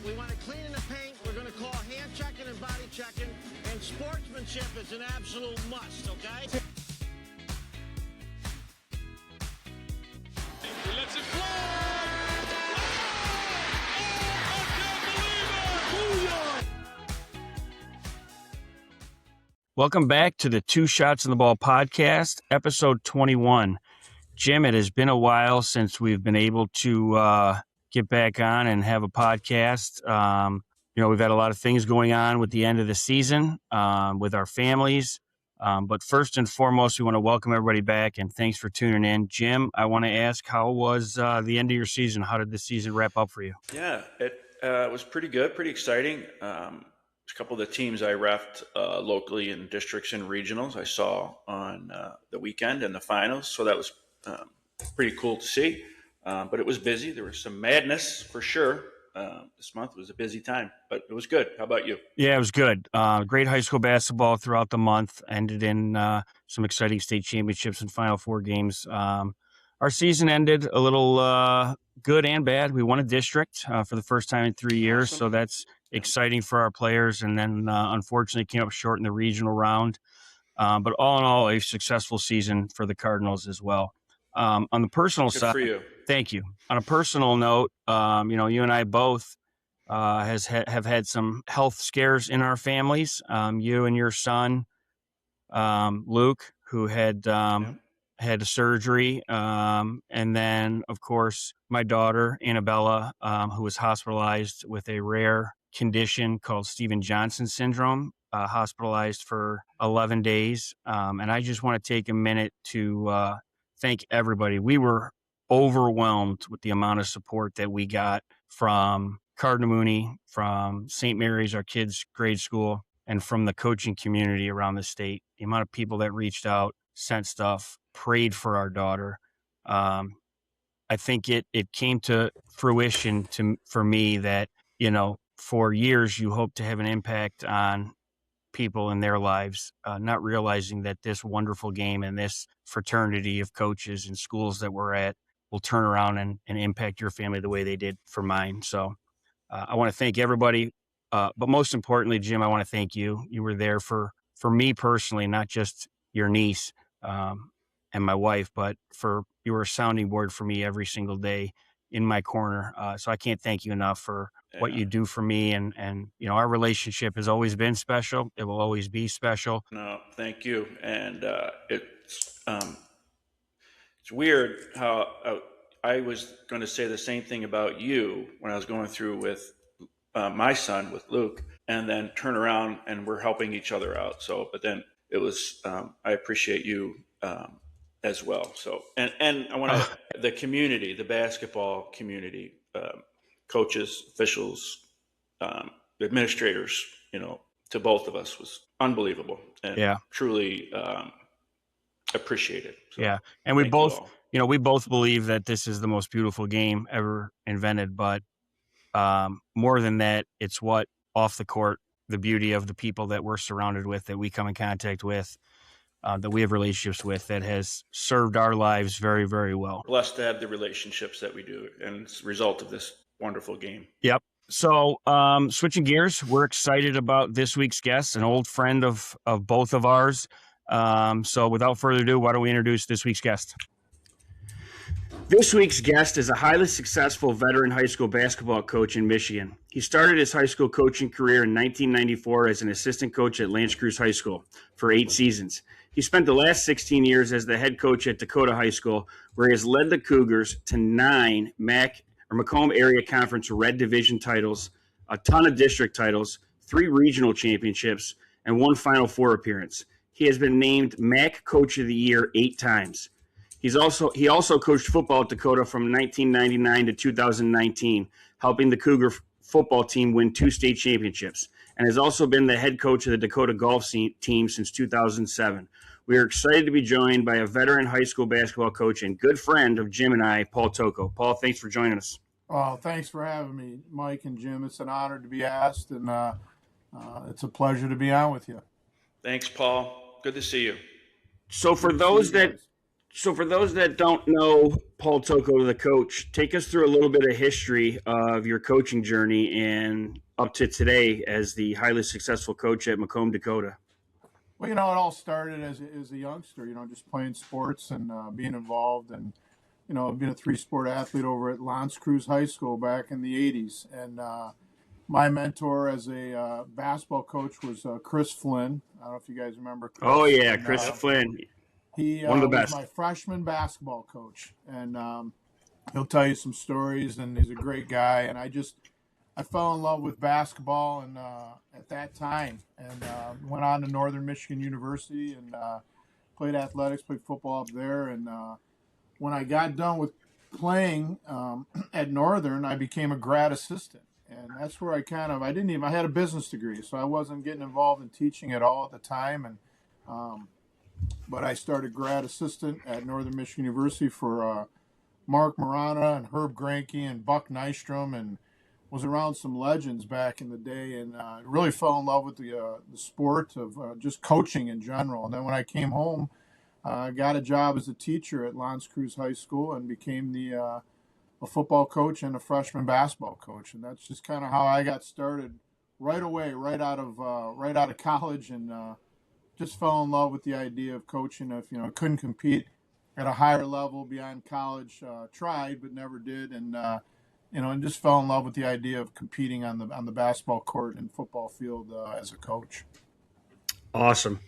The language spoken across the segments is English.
We want to clean in the paint. We're going to call hand checking and body checking. And sportsmanship is an absolute must, okay? He lets it fly! Welcome back to the Two Shots in the Ball podcast, episode 21. Jim, it has been a while since we've been able to get back on and have a podcast. We've had a lot of things going on with the end of the season with our families. But first and foremost, we want to welcome everybody back, and thanks for tuning in. Jim, I want to ask, how was the end of your season? How did the season wrap up for you? Yeah, it was pretty good, pretty exciting. A couple of the teams I reffed locally in districts and regionals I saw on the weekend and the finals, so that was pretty cool to see. But it was busy. There was some madness for sure. This month was a busy time, but it was good. How about you? Yeah, it was good. Great high school basketball throughout the month. Ended in some exciting state championships and Final Four games. Our season ended a little good and bad. We won a district for the first time in 3 years, Awesome. so that's exciting for our players. And then unfortunately came up short in the regional round. But all in all, a successful season for the Cardinals as well. On the personal Good side, for you. thank you. On a personal note, you and I both have had some health scares in our families. You and your son, Luke, who had had a surgery, and then, of course, my daughter, Annabella, who was hospitalized with a rare condition called Stevens-Johnson syndrome, hospitalized for 11 days. And I just want to take a minute to thank everybody. We were overwhelmed with the amount of support that we got from Cardinal Mooney, from St. Mary's, our kids' grade school, and from the coaching community around the state. The amount of people that reached out, sent stuff, prayed for our daughter. I think it came to fruition for me that, for years you hope to have an impact on people in their lives, not realizing that this wonderful game and this fraternity of coaches and schools that we're at will turn around and impact your family the way they did for mine. So I want to thank everybody. But most importantly, Jim, I want to thank you. You were there for me personally, not just your niece and my wife, but you were a sounding board for me every single day in my corner. So I can't thank you enough for what you do for me. And our relationship has always been special. It will always be special. No, thank you. And it's weird how I was going to say the same thing about you when I was going through with my son, with Luke, and then turn around and we're helping each other out. So, but then it was, I appreciate you as well. So, and I want to, the community, the basketball community, coaches, officials, administrators, to both of us was unbelievable and truly appreciated. So, yeah. And we both believe that this is the most beautiful game ever invented, but more than that, it's what off the court, the beauty of the people that we're surrounded with, that we come in contact with, that we have relationships with, that has served our lives very, very well. Blessed to have the relationships that we do, and it's a result of this wonderful game. Yep. So switching gears, we're excited about this week's guest, an old friend of both of ours. So without further ado, why don't we introduce this week's guest? This week's guest is a highly successful veteran high school basketball coach in Michigan. He started his high school coaching career in 1994 as an assistant coach at L'Anse Creuse High School for 8 seasons. He spent the last 16 years as the head coach at Dakota High School, where he has led the Cougars to 9 Macomb Area Conference Red Division titles, a ton of district titles, 3 regional championships, and 1 Final Four appearance. He has been named MAC Coach of the Year 8 times. He also coached football at Dakota from 1999 to 2019, helping the Cougar football team win 2 state championships, and has also been the head coach of the Dakota golf team since 2007. We are excited to be joined by a veteran high school basketball coach and good friend of Jim and I, Paul Tocco. Paul, thanks for joining us. Well, thanks for having me, Mike and Jim. It's an honor to be asked, and it's a pleasure to be on with you. Thanks, Paul. Good to see you. So for those that So for those that don't know Paul Tocco, the coach, take us through a little bit of history of your coaching journey and up to today as the highly successful coach at Macomb Dakota. Well, it all started as a youngster, just playing sports and being involved and, being a three-sport athlete over at L'Anse Creuse High School back in the 80s. And my mentor as a basketball coach was Chris Flynn. I don't know if you guys remember Chris. Oh, yeah, And, Chris Flynn. He One of the was best. my freshman basketball coach. And he'll tell you some stories, and he's a great guy. And I fell in love with basketball and at that time, and went on to Northern Michigan University and played athletics, played football up there. And when I got done with playing at Northern, I became a grad assistant, and that's where I had a business degree, so I wasn't getting involved in teaching at all at the time. And but I started grad assistant at Northern Michigan University for Mark Marana and Herb Granke and Buck Nystrom, and was around some legends back in the day, and really fell in love with the sport of just coaching in general. And then when I came home, I got a job as a teacher at L'Anse Creuse High School and became a football coach and a freshman basketball coach. And that's just kind of how I got started right away, right out of college, and just fell in love with the idea of coaching. If couldn't compete at a higher level beyond college, tried but never did, and and just fell in love with the idea of competing on the basketball court and football field as a coach. Awesome.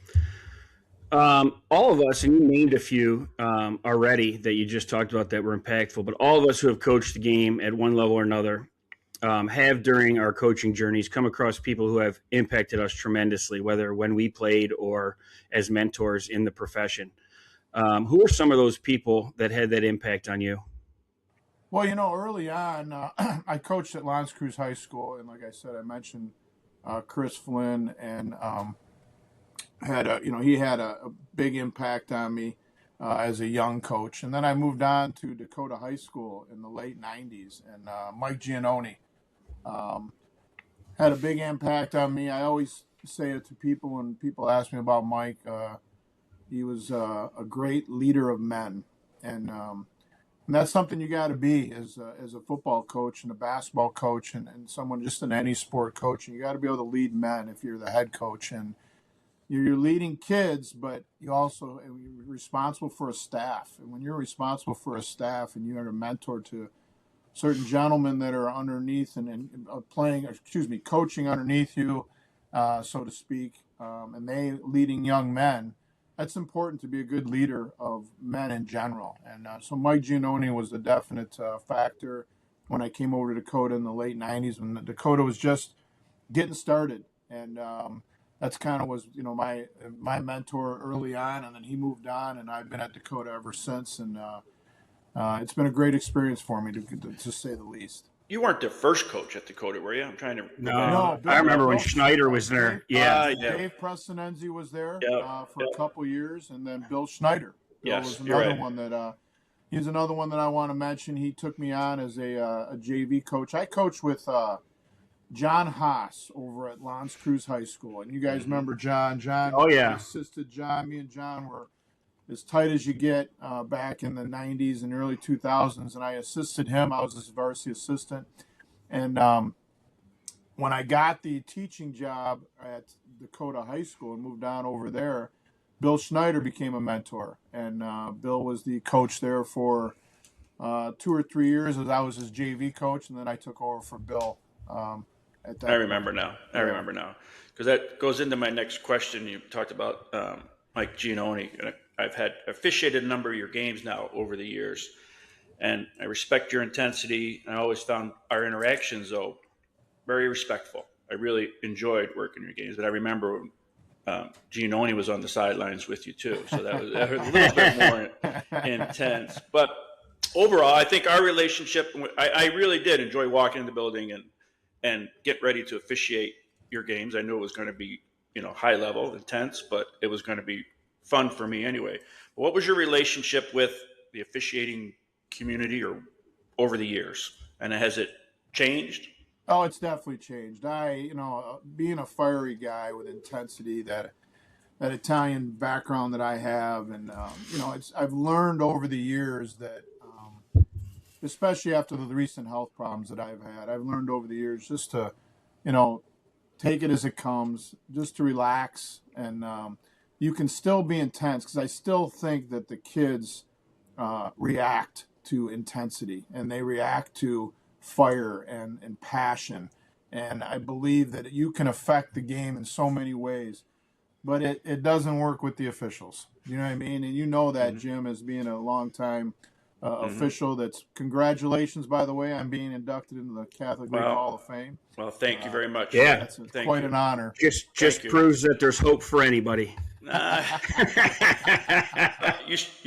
All of us, and you named a few already that you just talked about that were impactful, but all of us who have coached the game at one level or another have during our coaching journeys come across people who have impacted us tremendously, whether when we played or as mentors in the profession. Who are some of those people that had that impact on you? Well, early on, I coached at L'Anse Creuse High School, and like I said, I mentioned Chris Flynn, and he had a big impact on me as a young coach. And then I moved on to Dakota High School in the late '90s, and Mike Giannone had a big impact on me. I always say it to people when people ask me about Mike. He was a great leader of men, and that's something you got to be as a football coach and a basketball coach and someone just in any sport coaching. You got to be able to lead men if you're the head coach, and you're leading kids, but you're responsible for a staff. And when you're responsible for a staff and you're a mentor to certain gentlemen that are underneath and coaching underneath you, so to speak, and they leading young men, that's important to be a good leader of men in general. And so Mike Giannone was a definite factor when I came over to Dakota in the late '90s, when Dakota was just getting started. And that's kind of was, my mentor early on, and then he moved on, and I've been at Dakota ever since. And it's been a great experience for me, to say the least. You weren't the first coach at Dakota, were you? I'm trying to. No, Bill, I remember when Bill, Schneider was there. Yeah. Dave Prestonenzi was there for Yep. a couple years, and then Bill Schneider. Bill Yes, was you're another right. one that he's another one that I want to mention. He took me on as a JV coach. I coached with John Haas over at L'Anse Creuse High School, and you guys remember John? Oh, yeah. I assisted John. Me and John were as tight as you get back in the '90s and early 2000s, and I assisted him. I was his varsity assistant. And when I got the teaching job at Dakota High School and moved on over there, Bill Schneider became a mentor. And Bill was the coach there for 2 or 3 years as I was his JV coach. And then I took over for Bill at that I remember now. I remember now. Because that goes into my next question. You talked about Mike Giannone. I've officiated a number of your games now over the years. And I respect your intensity. I always found our interactions, though, very respectful. I really enjoyed working your games. But I remember Giannone was on the sidelines with you, too. So that was a little bit more intense. But overall, I think our relationship, I really did enjoy walking in the building and get ready to officiate your games. I knew it was going to be, high level, intense, but it was going to be fun for me anyway. But what was your relationship with the officiating community or over the years, and has it changed? Oh, it's definitely changed. Being a fiery guy with intensity that that Italian background that I have, and I've learned over the years that, especially after the recent health problems that I've had, I've learned over the years just to, take it as it comes, just to relax, and you can still be intense, because I still think that the kids react to intensity, and they react to fire and passion, and I believe that you can affect the game in so many ways, but it doesn't work with the officials. You know what I mean? And you know that, Jim, as being a long time official. That's congratulations, by the way, on being inducted into the Catholic League Hall of Fame. Well, thank you very much. Yeah, That's quite an honor. Just proves that there's hope for anybody. You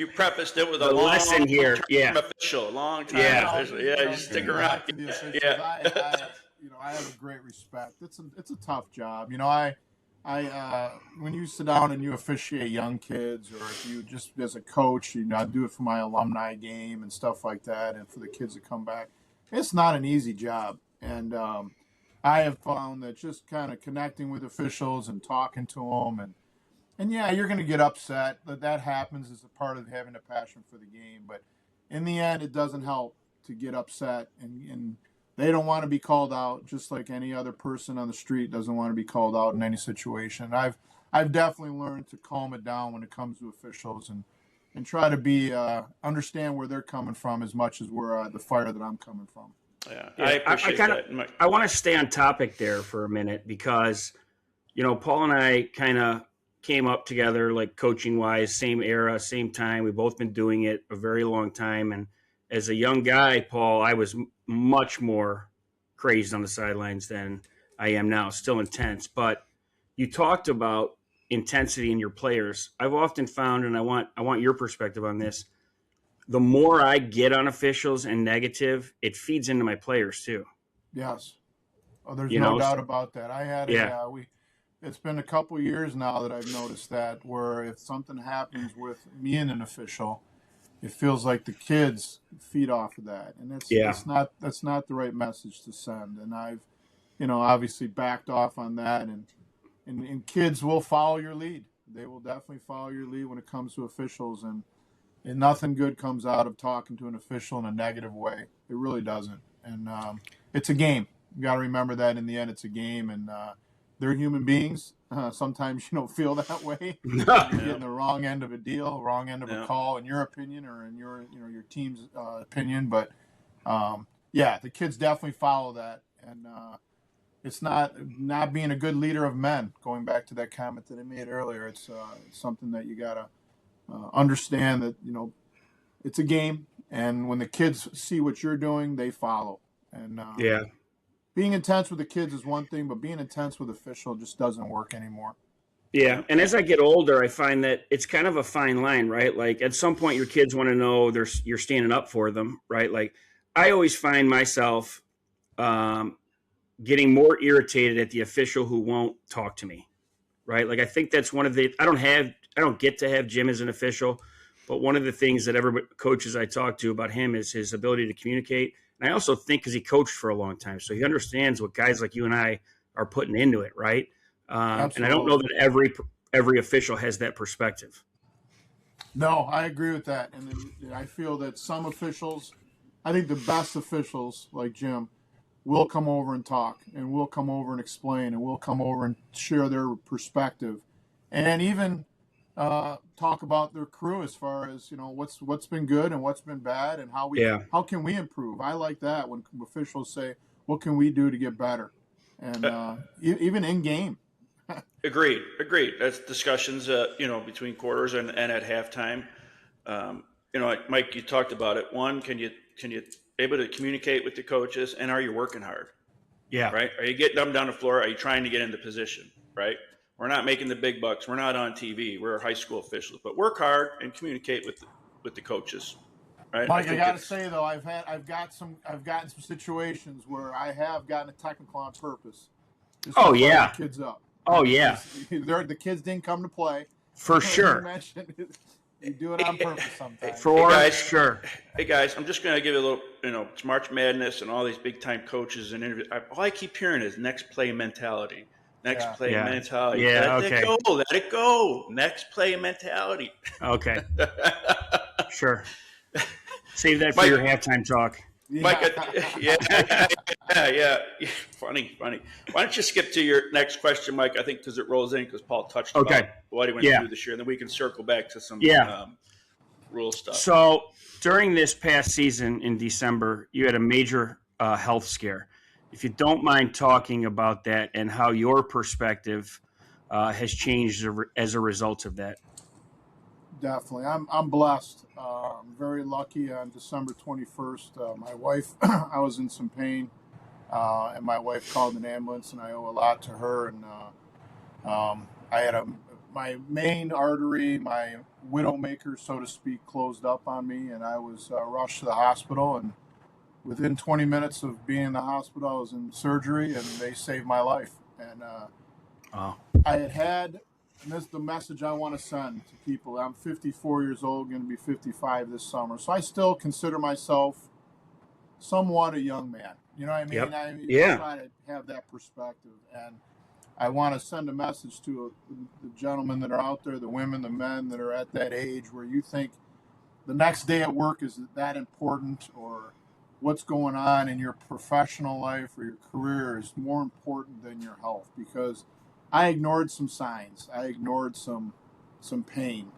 prefaced it with a The long lesson here, yeah. official, a long time Yeah. official. Yeah, you stick around. To the officials, Yeah. I have a great respect. It's a tough job. I when you sit down and you officiate young kids, or if you just as a coach, I do it for my alumni game and stuff like that, and for the kids to come back. It's not an easy job, and I have found that just kind of connecting with officials and talking to them, and yeah, you're going to get upset. That happens as a part of having a passion for the game, but in the end, it doesn't help to get upset, and they don't want to be called out, just like any other person on the street doesn't want to be called out in any situation. I've definitely learned to calm it down when it comes to officials, and try to be understand where they're coming from as much as where the fire that I'm coming from. Yeah, I appreciate that. I want to stay on topic there for a minute, because Paul and I kind of came up together, like coaching wise, same era, same time. We've both been doing it a very long time, and as a young guy, Paul, I was much more crazed on the sidelines than I am now. Still intense, but you talked about intensity in your players. I've often found, and I want your perspective on this, the more I get on officials and negative, it feeds into my players too. Yes. Oh, there's no doubt about that. I had it's been a couple of years now that I've noticed that, where if something happens with me and an official, it feels like the kids feed off of that, and that's not the right message to send. And I've, obviously backed off on that, and kids will follow your lead. They will definitely follow your lead when it comes to officials, and nothing good comes out of talking to an official in a negative way. It really doesn't. And it's a game. You got to remember that in the end, it's a game, and they're human beings. Sometimes you don't feel that way. You're getting the wrong end of a deal, wrong end of a call, in your opinion, or in your team's opinion. But the kids definitely follow that, and it's not being a good leader of men. Going back to that comment that I made earlier, it's something that you gotta understand, that it's a game, and when the kids see what you're doing, they follow. And being intense with the kids is one thing, but being intense with official just doesn't work anymore. Yeah, and as I get older, I find that it's kind of a fine line, right? Like at some point, your kids want to know you're standing up for them, right? Like I always find myself getting more irritated at the official who won't talk to me, right? Like I think that's one of the I don't get to have Jim as an official, but one of the things that every coaches I talk to about him is his ability to communicate. And I also think because he coached for a long time, so he understands what guys like you and I are putting into it, right? And I don't know that every official has that perspective. No, I agree with that. And I feel that some officials, I think the best officials like Jim, will come over and talk, and will come over and explain, and will come over and share their perspective, and even talk about their crew as far as what's been good and what's been bad, and how can we improve. I like that when officials say, what can we do to get better, and even in game. Agreed. That's discussions between quarters and at halftime. Like Mike, you talked about it. One, can you able to communicate with the coaches, and are you working hard? Yeah. Right. Are you getting them down the floor? Are you trying to get into position? Right. We're not making the big bucks. We're not on TV. We're high school officials, but work hard and communicate with the coaches. Right. Mike, I got to say though, I've gotten some situations where I have gotten a technical on purpose. Just to fire the kids up. Oh yeah. The kids didn't come to play. For sure. You do it on purpose sometimes. Sure. Hey guys, I'm just going to give you a little, it's March Madness and all these big time coaches and interviews. All I keep hearing is next play mentality. Next Yeah. play Yeah. mentality. Yeah, Let okay. it go. Let it go. Next play mentality. Okay. Sure. Save that for Mike, your halftime talk. Mike, Yeah. yeah. Funny. Why don't you skip to your next question, Mike? I think because it rolls in because Paul touched about Okay. what he went Yeah. through this year, and then we can circle back to some Yeah. rule stuff. So during this past season in December, you had a major health scare. If you don't mind talking about that and how your perspective has changed as a result of that. Definitely. I'm blessed. I'm very lucky. On December 21st, my wife, I was in some pain, and my wife called an ambulance, and I owe a lot to her. And I had my main artery, my widowmaker, so to speak, closed up on me, and I was rushed to the hospital. And within 20 minutes of being in the hospital, I was in surgery, and they saved my life. And Oh. I had, and this is the message I want to send to people. I'm 54 years old, going to be 55 this summer. So I still consider myself somewhat a young man. You know what I mean? Yep. I Yeah. try to have that perspective. And I want to send a message to the gentlemen that are out there, the women, the men that are at that age where you think the next day at work is that important, or what's going on in your professional life or your career is more important than your health. Because I ignored some signs. I ignored some pain,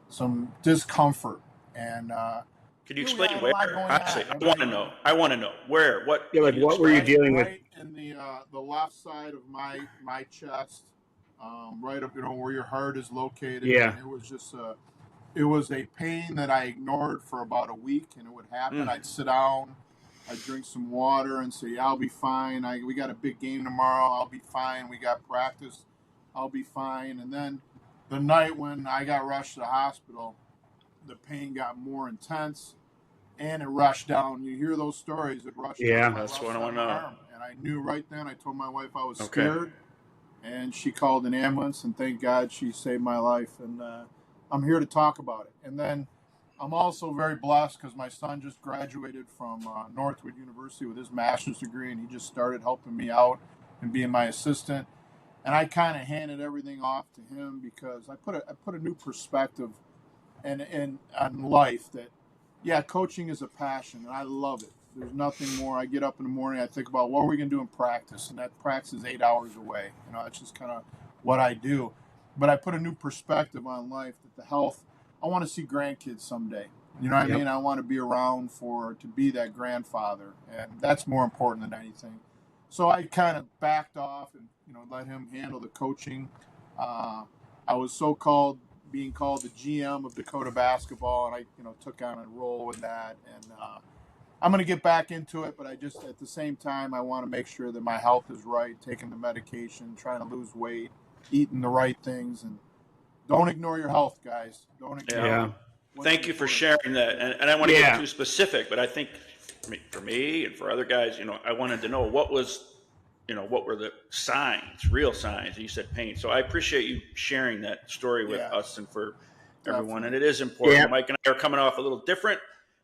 some discomfort, and Can you we explain had a where? lot going Honestly, on. I want to know where. What? Yeah, like can you what were you explain? dealing with? right in the left side of my chest, right up, where your heart is located. Yeah. And it was just it was a pain that I ignored for about a week, and it would happen. I'd sit down, I'd drink some water, and say, "Yeah, I'll be fine. We got a big game tomorrow. I'll be fine. We got practice. I'll be fine." And then the night when I got rushed to the hospital, the pain got more intense, and it rushed down. You hear those stories. It rushed Yeah. down my That's left what I side wanna of my know. arm. And I knew right then. I told my wife I was Okay. scared, and she called an ambulance, and thank God she saved my life. And I'm here to talk about it. And then I'm also very blessed because my son just graduated from Northwood University with his master's degree, and he just started helping me out and being my assistant. And I kind of handed everything off to him because I put a new perspective and on life that, yeah, coaching is a passion, and I love it. There's nothing more. I get up in the morning, I think about what are we going to do in practice, and that practice is 8 hours away. That's just kind of what I do. But I put a new perspective on life, that the health, I want to see grandkids someday. You know what I mean? I want to be around to be that grandfather, and that's more important than anything. So I kind of backed off and let him handle the coaching. I was being called the GM of Dakota basketball, and I took on a role with that. And I'm going to get back into it, but I just at the same time I want to make sure that my health is right, taking the medication, trying to lose weight, eating the right things, and don't ignore your health, guys. Don't ignore. Yeah. Thank you for sharing that. And I want to get too specific, but I think for me and for other guys, I wanted to know what were the signs, real signs. You said pain. So I appreciate you sharing that story with us and for everyone. And it is important. Yeah. Mike and I are coming off a little different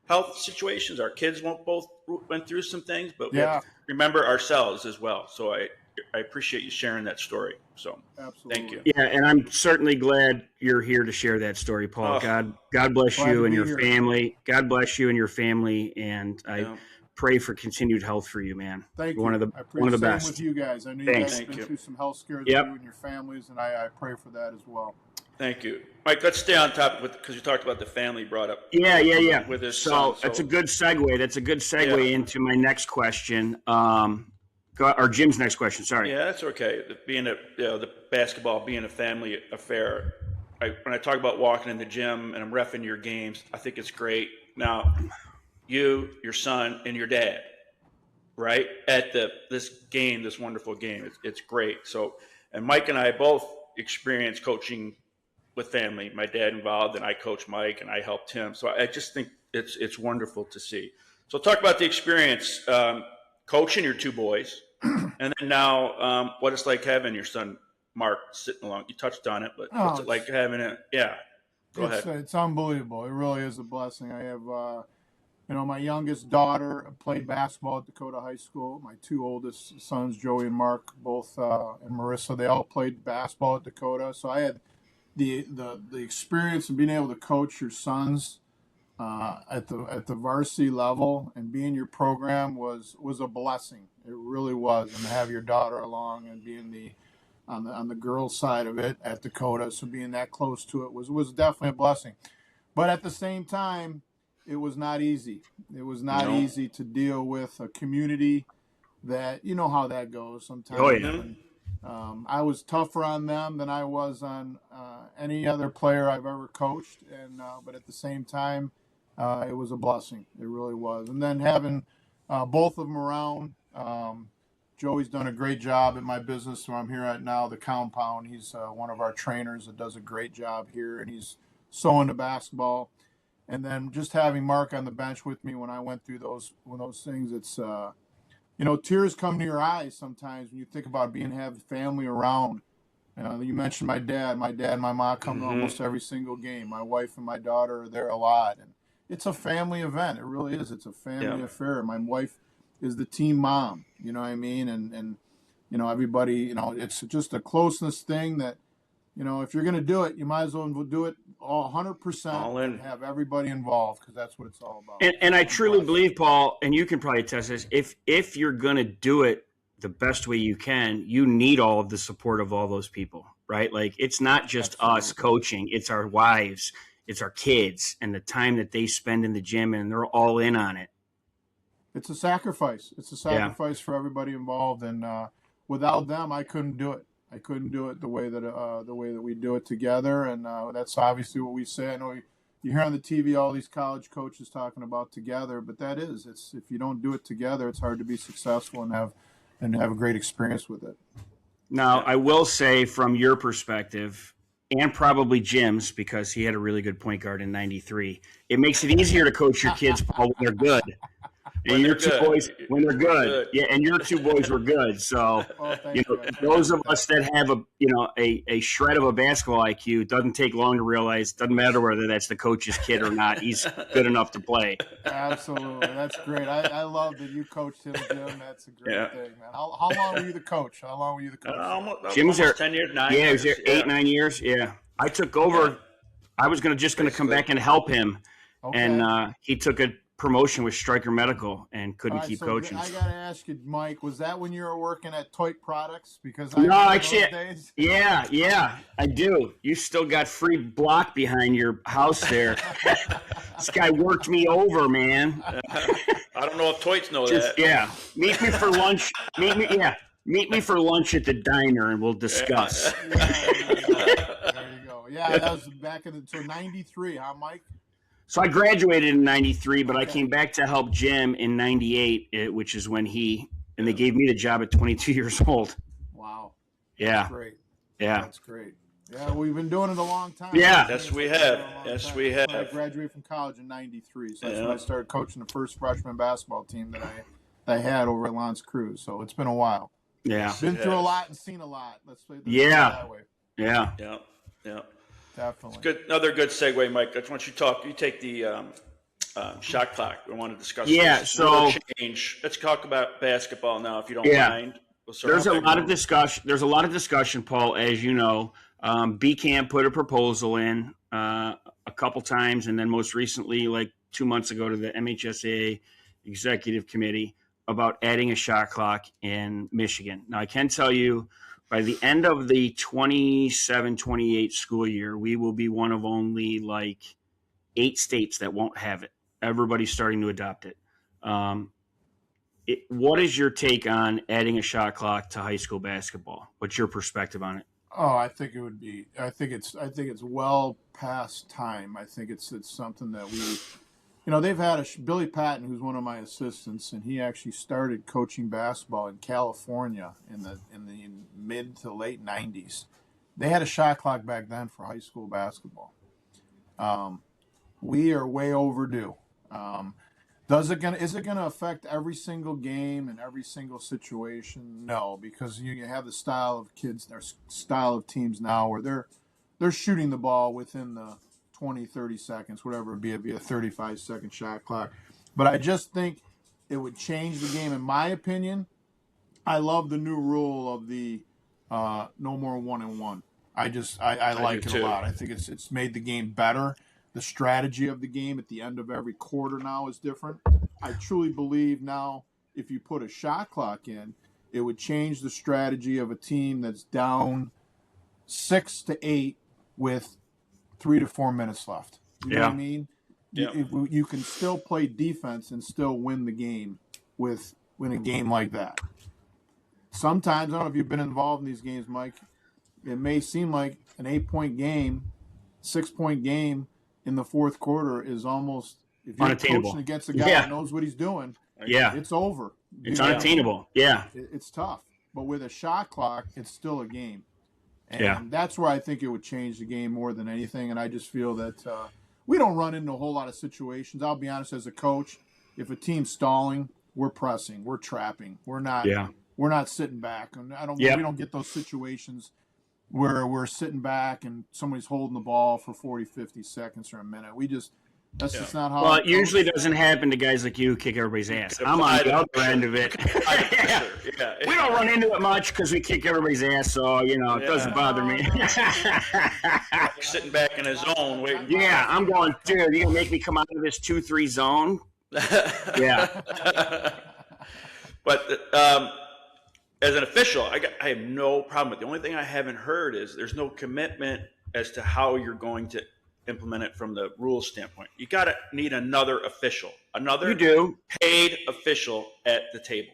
health situations. Our kids both went through some things, but we have to remember ourselves as well. So I appreciate you sharing that story. So Absolutely. thank you. Yeah, and I'm certainly glad you're here to share that story, Paul. God bless Glad you to and be your here. family. God bless you and your family, and I pray for continued health for you, man. Thank you. One of the I appreciate best. Same with you guys. I know you guys have been through some health scares with you and your families, and I pray for that as well. Thank you, Mike. Let's stay on topic because you talked about the family brought up. Yeah. With his so son, that's a good segue. That's a good segue into my next question. Or Jim's next question. Sorry. Yeah, that's okay. Being the basketball being a family affair. When I talk about walking in the gym and I'm reffing your games, I think it's great. Now, you, your son, and your dad, right at this wonderful game. It's great. So, and Mike and I both experienced coaching with family. My dad involved, and I coached Mike, and I helped him. So I just think it's wonderful to see. So talk about the experience coaching your two boys, and then now what it's like having your son Mark sitting along. You touched on it, but what's it like having it? Yeah, go ahead. It's unbelievable. It really is a blessing. I have My youngest daughter played basketball at Dakota High School. My two oldest sons, Joey and Mark, both and Marissa, they all played basketball at Dakota. So I had the experience of being able to coach your sons at the varsity level and being your program was a blessing. It really was, and to have your daughter along and being on the girls' side of it at Dakota, so being that close to it was definitely a blessing. But at the same time, it was not easy. It was not easy to deal with a community that, you know how that goes sometimes. Oh, yeah. And, I was tougher on them than I was on any other player I've ever coached, but at the same time, it was a blessing. It really was. And then having both of them around, Joey's done a great job at my business where I'm here at now, the Compound. He's one of our trainers that does a great job here, and he's so into basketball. And then just having Mark on the bench with me when I went through those things, it's tears come to your eyes sometimes when you think about having family around. You mentioned my dad. My dad and my mom come to almost every single game. My wife and my daughter are there a lot, and it's a family event. It really is. It's a family affair. My wife is the team mom. You know what I mean? And everybody. It's just a closeness thing that. If you're going to do it, you might as well do it all 100% all in. And have everybody involved, because that's what it's all about. And I truly believe, Paul, and you can probably attest this, if you're going to do it the best way you can, you need all of the support of all those people, right? Like, it's not just us coaching, it's our wives, it's our kids, and the time that they spend in the gym, and they're all in on it. It's a sacrifice. It's a sacrifice for everybody involved, and without them, I couldn't do it. I couldn't do it the way that we do it together, and that's obviously what we say. I know you hear on the TV all these college coaches talking about together, but it's if you don't do it together, it's hard to be successful and have a great experience with it. Now, I will say from your perspective, and probably Jim's, because he had a really good point guard in '93, it makes it easier to coach your kids, Paul, when they're good. And your two boys, when they're good, yeah, and your two boys were good. So, those of us that have a shred of a basketball IQ, it doesn't take long to realize. Doesn't matter whether that's the coach's kid or not. He's good enough to play. Absolutely, that's great. I love that you coached him, Jim. That's a great thing, man. How long were you the coach? Jim's there 10 years, 9 years. Yeah, he was there 8-9 years. Yeah, I took over. Yeah. I was going to come back and help him, and he took a promotion with Stryker Medical and couldn't keep coaching. I got to ask you, Mike, was that when you were working at Toit Products? Because yeah, I do. You still got free block behind your house there. This guy worked me over, man. I don't know if Toits know that. Yeah, meet me for lunch. Meet me for lunch at the diner, and we'll discuss. There you go. Yeah, that was back in '93, huh, Mike? So I graduated in '93, but I came back to help Jim in '98, which is when they gave me the job at 22 years old. Wow. Yeah. That's great. Yeah. That's great. Yeah, we've been doing it a long time. Yeah. Yes, we have. I graduated from college in '93, so that's when I started coaching the first freshman basketball team that I had over at L'Anse Creuse. So it's been a while. Yeah. Been through a lot and seen a lot. Let's play that way. Yeah. Yeah. Definitely. It's good. Another good segue, Mike. I just want you to talk. You take the shot clock. We want to discuss. This. So change. Let's talk about basketball now, if you don't mind. There's a lot of discussion. There's a lot of discussion, Paul. As you know, B-Camp put a proposal in a couple times, and then most recently, like 2 months ago, to the MHSAA Executive Committee about adding a shot clock in Michigan. Now, I can tell you, by the end of the 27-28 school year, we will be one of only like 8 states that won't have it. Everybody's starting to adopt it. What is your take on adding a shot clock to high school basketball? What's your perspective on it? Oh, I think it would be. I think it's well past time. I think it's something that we. They've had Billy Patton, who's one of my assistants, and he actually started coaching basketball in California in the mid to late '90s. They had a shot clock back then for high school basketball. We are way overdue. Is it gonna affect every single game and every single situation? No, because you have the style of kids, their style of teams now where they're shooting the ball within the 20, 30 seconds, whatever it be a 35-second shot clock. But I just think it would change the game. In my opinion, I love the new rule of the no more 1-and-1. I like it a lot. I think it's made the game better. The strategy of the game at the end of every quarter now is different. I truly believe now if you put a shot clock in, it would change the strategy of a team that's down 6 to 8 with 3 to 4 minutes left. You know what I mean? Yeah. You can still play defense and still win the game win a game like that. Sometimes, I don't know if you've been involved in these games, Mike, it may seem like an 8-point game, 6-point game in the fourth quarter is almost, if you're coaching against a guy that knows what he's doing, it's over. It's unattainable. Yeah. It's tough. But with a shot clock, it's still a game. And that's where I think it would change the game more than anything. And I just feel that we don't run into a whole lot of situations. I'll be honest, as a coach, if a team's stalling, we're pressing, we're trapping. We're not sitting back. And we don't get those situations where we're sitting back and somebody's holding the ball for 40, 50 seconds or a minute. That's just not how. Well, it usually doesn't happen to guys like you who kick everybody's ass. I'm on the other end of it. We don't run into it much because we kick everybody's ass, so it doesn't bother me. Sitting back in his zone waiting. Yeah, I'm going, dude, you're gonna make me come out of this 2-3 zone? Yeah. But as an official, I have no problem with it. The only thing I haven't heard is there's no commitment as to how you're going to implement it from the rules standpoint. You need another official, another paid official at the table.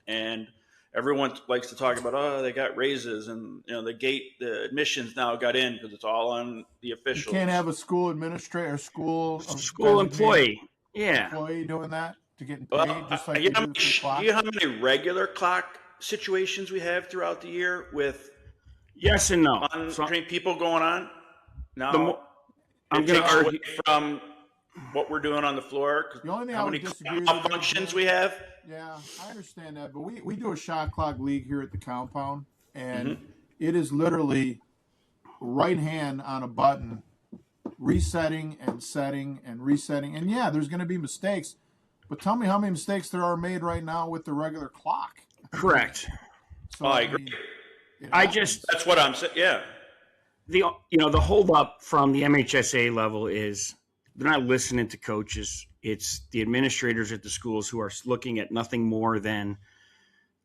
And everyone likes to talk about, they got raises and the admissions now got in because it's all on the officials. You can't have a school administrator, school employee, employee doing that to get paid, just like do you know how many regular clock situations we have throughout the year with yes and no untrained people going on? Now, I'm going to argue from what we're doing on the floor. The only thing how many functions we have. Yeah, I understand that, but we do a shot clock league here at the compound, and it is literally right hand on a button, resetting and setting and resetting. And there's going to be mistakes, but tell me how many mistakes there are made right now with the regular clock. Correct. So, I agree. That's what I'm saying. Yeah. The holdup from the MHSA level is they're not listening to coaches. It's the administrators at the schools who are looking at nothing more than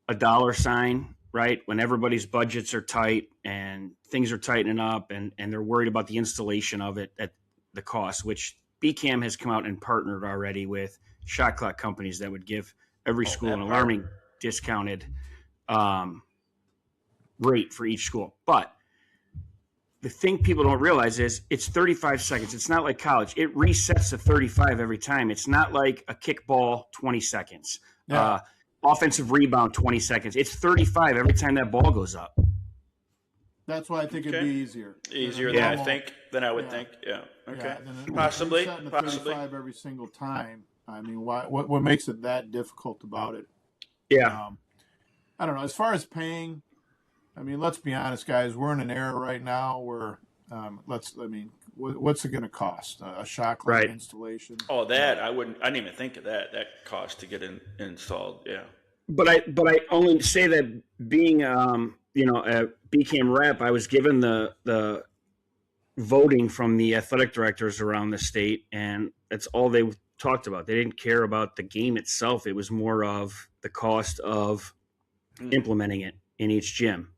a dollar sign, right? When everybody's budgets are tight and things are tightening up and they're worried about the installation of it at the cost, which BCAM has come out and partnered already with shot clock companies that would give every school an alarming discounted rate for each school. But the thing people don't realize is it's 35 seconds. It's not like college. It resets to 35 every time. It's not like a kickball, 20 seconds. Yeah. Offensive rebound, 20 seconds. It's 35 every time that ball goes up. That's why I think it'd be easier. Easier than I would think. Yeah. Okay. Possibly. 35 every single time. I mean, what makes it that difficult about it? Yeah. I don't know. As far as paying, I mean, let's be honest, guys. We're in an era right now where, what's it going to cost? A shot clock installation? Oh, that I didn't even think of that. That cost to get installed. Yeah. But I only say that being a BCAM rep, I was given the voting from the athletic directors around the state, and that's all they talked about. They didn't care about the game itself. It was more of the cost of implementing it in each gym.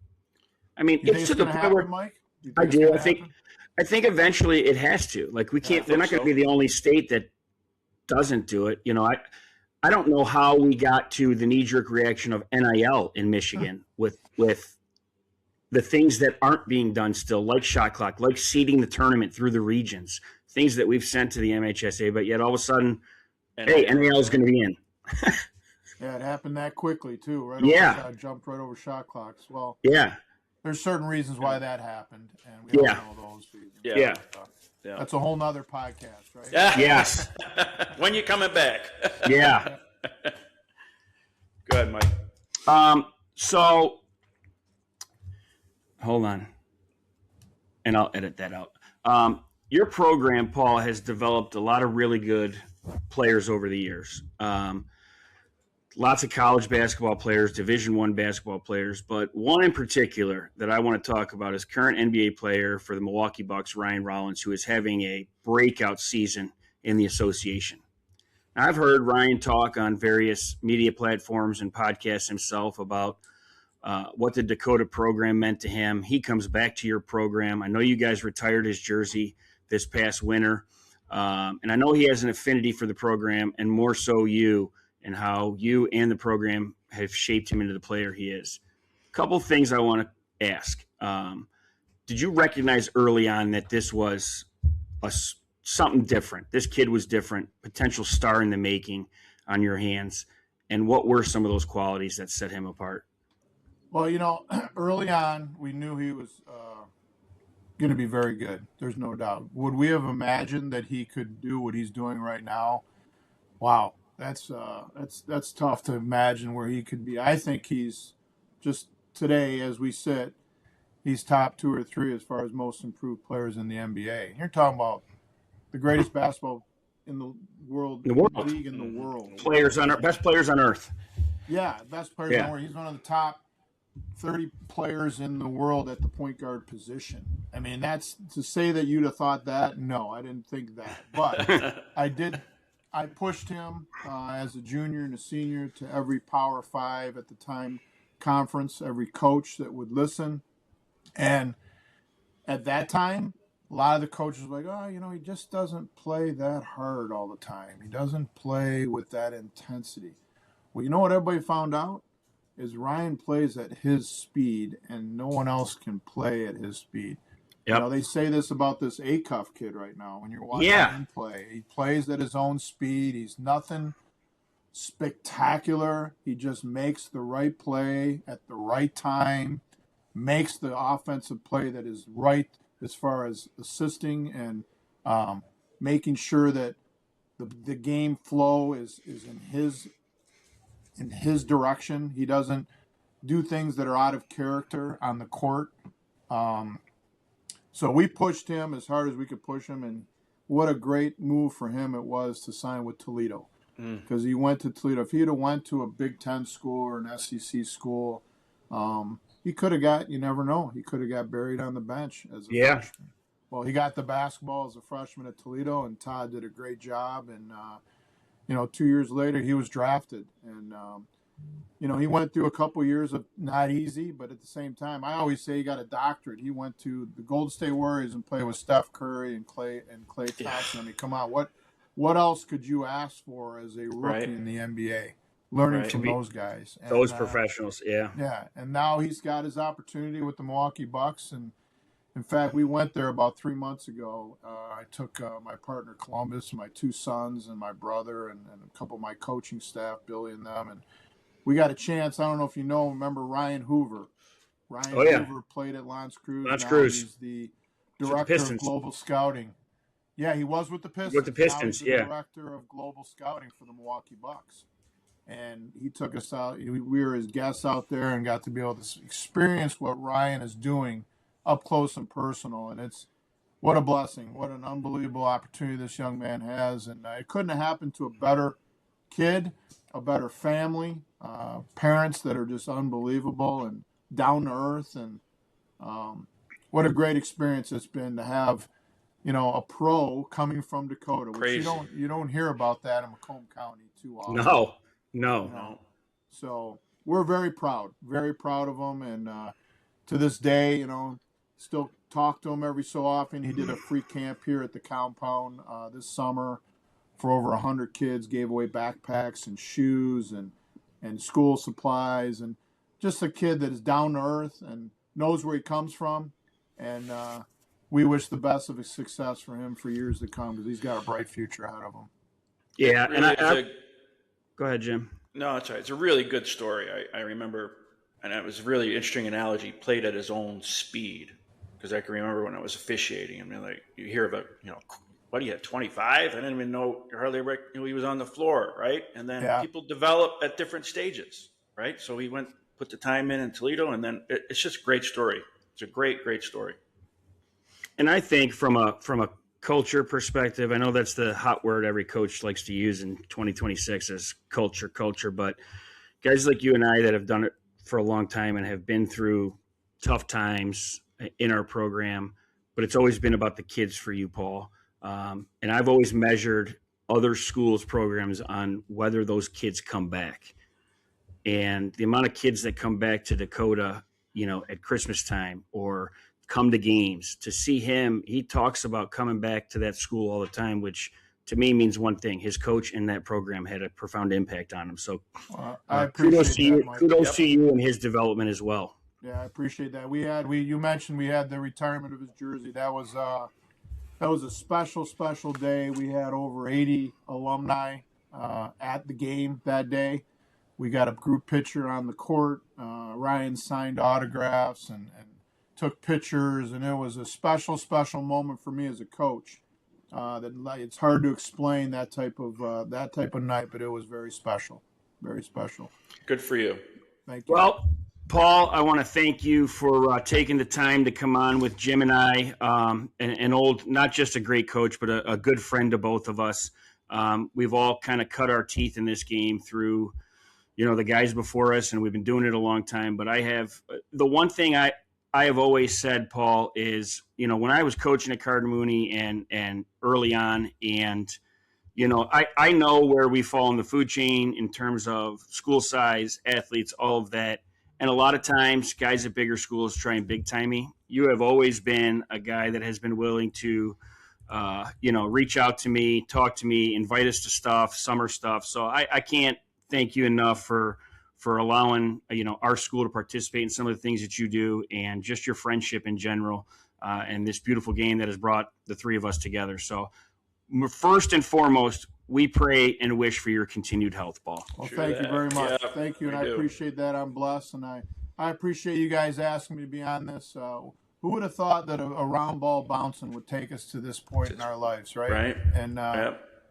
I mean, it's to the point where Mike? I do. I think eventually it has to. Like, we can't. They're not going to be the only state that doesn't do it. I don't know how we got to the knee-jerk reaction of NIL in Michigan with the things that aren't being done still, like shot clock, like seeding the tournament through the regions, things that we've sent to the MHSA, but yet all of a sudden, hey, NIL is going to be in. Yeah, it happened that quickly too. Right? Jumped right over shot clocks. Well, there's certain reasons why that happened, and we all know those reasons. Yeah. That's a whole nother podcast, right? Yeah. Yes. When you coming back? Yeah. Go ahead, Mike. So hold on, and I'll edit that out. Your program, Paul, has developed a lot of really good players over the years. Lots of college basketball players, Division I basketball players, but one in particular that I want to talk about is current NBA player for the Milwaukee Bucks, Ryan Rollins, who is having a breakout season in the association. Now, I've heard Ryan talk on various media platforms and podcasts himself about what the Dakota program meant to him. He comes back to your program. I know you guys retired his jersey this past winter, and I know he has an affinity for the program, and more so you, and how you and the program have shaped him into the player he is. A couple of things I want to ask. Did you recognize early on that this was something different? This kid was different, potential star in the making on your hands. And what were some of those qualities that set him apart? Well, early on, we knew he was going to be very good. There's no doubt. Would we have imagined that he could do what he's doing right now? Wow, that's tough to imagine where he could be. I think he's just today, as we sit, he's top 2 or 3 as far as most improved players in the NBA. You're talking about the greatest basketball in the world, league in the world. Best players on earth. Yeah, best players in the world. He's one of the top 30 players in the world at the point guard position. I mean, that's to say that you'd have thought that. No, I didn't think that, but I did. I pushed him as a junior and a senior to every Power 5 at the time conference, every coach that would listen. And at that time, a lot of the coaches were like, he just doesn't play that hard all the time. He doesn't play with that intensity. Well, you know what everybody found out? Is Ryan plays at his speed, and no one else can play at his speed. Yep. They say this about this Acuff kid right now when you're watching him play. He plays at his own speed. He's nothing spectacular. He just makes the right play at the right time, makes the offensive play that is right as far as assisting and making sure that the game flow is in his direction. He doesn't do things that are out of character on the court. So we pushed him as hard as we could push him, and what a great move for him it was to sign with Toledo, because he went to Toledo. If he had went to a Big Ten school or an SEC school, he could have got, you never know, he could have got buried on the bench as a freshman. Well, he got the basketball as a freshman at Toledo, and Todd did a great job. And 2 years later, he was drafted, and he went through a couple years of not easy, but at the same time, I always say he got a doctorate. He went to the Golden State Warriors and played with Steph Curry and Klay Thompson. I mean, come on, what else could you ask for as a rookie in the NBA? Learning from those guys, those professionals, yeah. And now he's got his opportunity with the Milwaukee Bucks, and in fact, we went there about 3 months ago. I took my partner Columbus, my 2 sons, and my brother, and a couple of my coaching staff, Billy and them, and we got a chance. I don't know if remember Ryan Hoover. Hoover played at L'Anse Creuse. He's the director of global scouting. Yeah, he was with the Pistons. Now he's the director of global scouting for the Milwaukee Bucks. And he took us out. We were his guests out there and got to be able to experience what Ryan is doing up close and personal. And it's what a blessing. What an unbelievable opportunity this young man has. And it couldn't have happened to a better kid, a better family, parents that are just unbelievable and down to earth. And what a great experience it's been to have, a pro coming from Dakota, which you don't hear about that in Macomb County too often. No. So we're very proud of him. And to this day, still talk to him every so often. He did a free camp here at the compound this summer for over 100 kids, gave away backpacks and shoes and school supplies, and just a kid that is down to earth and knows where he comes from. And we wish the best of his success for him for years to come, because he's got a bright future ahead of him. Yeah, and go ahead, Jim. No, it's all right. It's a really good story. I remember, and it was a really interesting analogy, played at his own speed, because I can remember when I was officiating. I mean, like, you hear about, what do you have, 25? I didn't even know hardly knew he was on the floor, right? And then people develop at different stages, right? So he put the time in Toledo, and then it's just a great story. It's a great, great story. And I think from a culture perspective, I know that's the hot word every coach likes to use in 2026 is culture, but guys like you and I that have done it for a long time and have been through tough times in our program, but it's always been about the kids for you, Paul. And I've always measured other schools' programs on whether those kids come back. And the amount of kids that come back to Dakota, at Christmas time or come to games to see him, he talks about coming back to that school all the time, which to me means one thing: his coach in that program had a profound impact on him. So I appreciate that, Mike. Kudos to you and his development as well. Yeah, I appreciate that. You mentioned we had the retirement of his jersey. That was a special day. We had over 80 alumni at the game that day. We got a group picture on the court. Ryan signed autographs and took pictures, and it was a special moment for me as a coach. That it's hard to explain that type of night, but it was very special, very special. Good for you. Thank you. Well, Paul, I want to thank you for taking the time to come on with Jim and I, an old, not just a great coach, but a good friend to both of us. We've all kind of cut our teeth in this game through, the guys before us, and we've been doing it a long time. But the one thing I have always said, Paul, is, when I was coaching at Cardinal Mooney and early on, and, I know where we fall in the food chain in terms of school size, athletes, all of that. And a lot of times guys at bigger schools try and big time me. You have always been a guy that has been willing to, reach out to me, talk to me, invite us to stuff, summer stuff. So I can't thank you enough for allowing, our school to participate in some of the things that you do and just your friendship in general, and this beautiful game that has brought the three of us together. So first and foremost, we pray and wish for your continued health, Paul. Well, thank you very much. Yeah, thank you, and I appreciate that. I'm blessed, and I appreciate you guys asking me to be on this. Who would have thought that a round ball bouncing would take us to this point in our lives, right? Right. And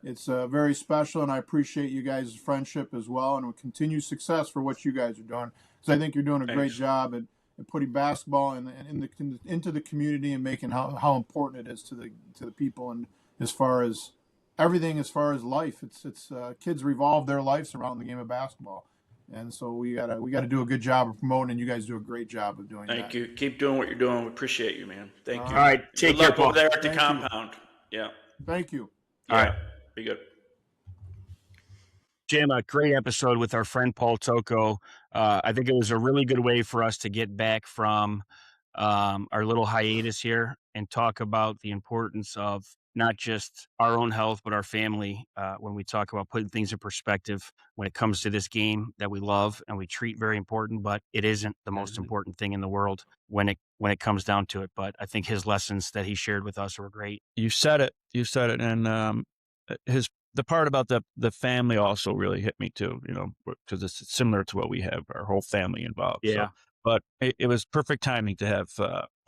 it's very special, and I appreciate you guys' friendship as well, and continue success for what you guys are doing. Because I think you're doing a great job at putting basketball into the community and making how important it is to the people, and as far as everything, as far as life, it's kids revolve their lives around the game of basketball, and so we gotta do a good job of promoting, and you guys do a great job of doing that. Thank you. Keep doing what you're doing. We appreciate you, man. Thank you. All right, take Good care, luck Paul. over there at the Thank compound. Yeah. Thank you. All right. Be good. Jim, a great episode with our friend Paul Tocco. I think it was a really good way for us to get back from our little hiatus here and talk about the importance of not just our own health, but our family when we talk about putting things in perspective when it comes to this game that we love and we treat very important, but it isn't the most important thing in the world when it comes down to it. But I think his lessons that he shared with us were great. You said it. And the part about the family also really hit me too, because it's similar to what we have, our whole family involved. Yeah. So, but it was perfect timing to have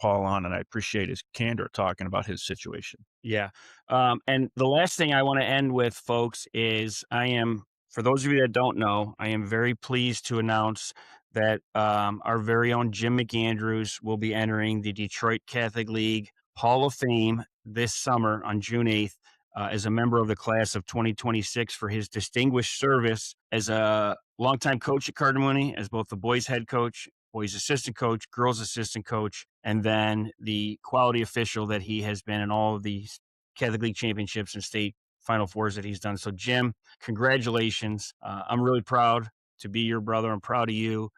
Paul on, and I appreciate his candor talking about his situation. Yeah. And the last thing I want to end with, folks, is for those of you that don't know, I am very pleased to announce that our very own Jim McAndrews will be entering the Detroit Catholic League Hall of Fame this summer on June 8th. As a member of the class of 2026 for his distinguished service as a longtime coach at Cardinal Mooney, as both the boys head coach, boys assistant coach, girls assistant coach, and then the quality official that he has been in all of these Catholic League championships and state Final Fours that he's done. So, Jim, congratulations. I'm really proud to be your brother. I'm proud of you.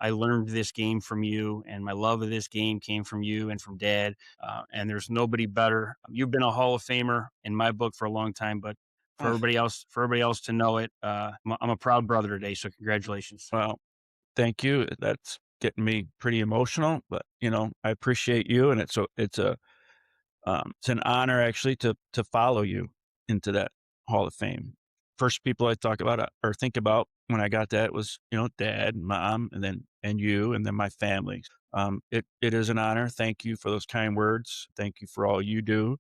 I learned this game from you, and my love of this game came from you and from Dad. And there's nobody better. You've been a Hall of Famer in my book for a long time, but for everybody else to know it, I'm a proud brother today. So congratulations. Well, thank you. That's getting me pretty emotional, but I appreciate you, and it's an honor actually to follow you into that Hall of Fame. First people I talk about or think about when I got that was, Dad, Mom, and you, and then my family. It is an honor. Thank you for those kind words. Thank you for all you do.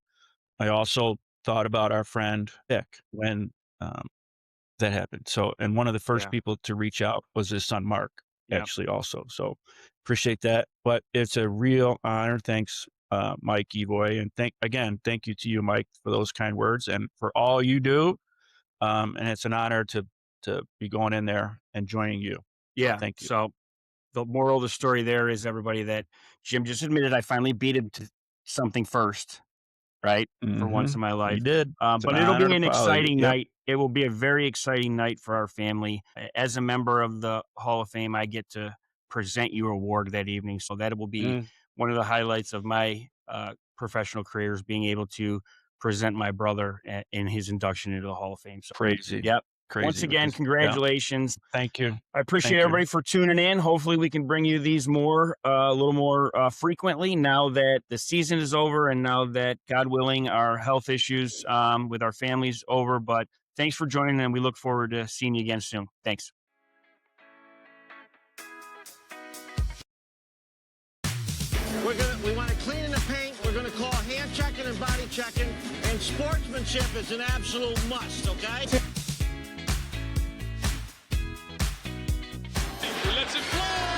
I also thought about our friend Dick when that happened. So, and one of the first people to reach out was his son, Mark, actually also. So appreciate that. But it's a real honor. Thanks Mike Evoy. And thank you to you, Mike, for those kind words and for all you do. And it's an honor to be going in there and joining you. Yeah. Thank you. So the moral of the story there is, everybody, that Jim just admitted I finally beat him to something first, right? For once in my life. You did. It's But an it'll honor be to an follow you. exciting Yep. night. It will be a very exciting night for our family. As a member of the Hall of Fame, I get to present your award that evening. So that will be one of the highlights of my professional career, is being able to present my brother in his induction into the Hall of Fame. So, Crazy. yep. Crazy. Once again, Yeah. congratulations. Thank you. I appreciate Thank you. everybody for tuning in. Hopefully we can bring you these a little more frequently, now that the season is over and now that, God willing, our health issues with our families over. But thanks for joining, and we look forward to seeing you again soon. Thanks. We want to clean in the paint. We're going to call hand checking and body checking, and sportsmanship is an absolute must, okay? He lets it fly.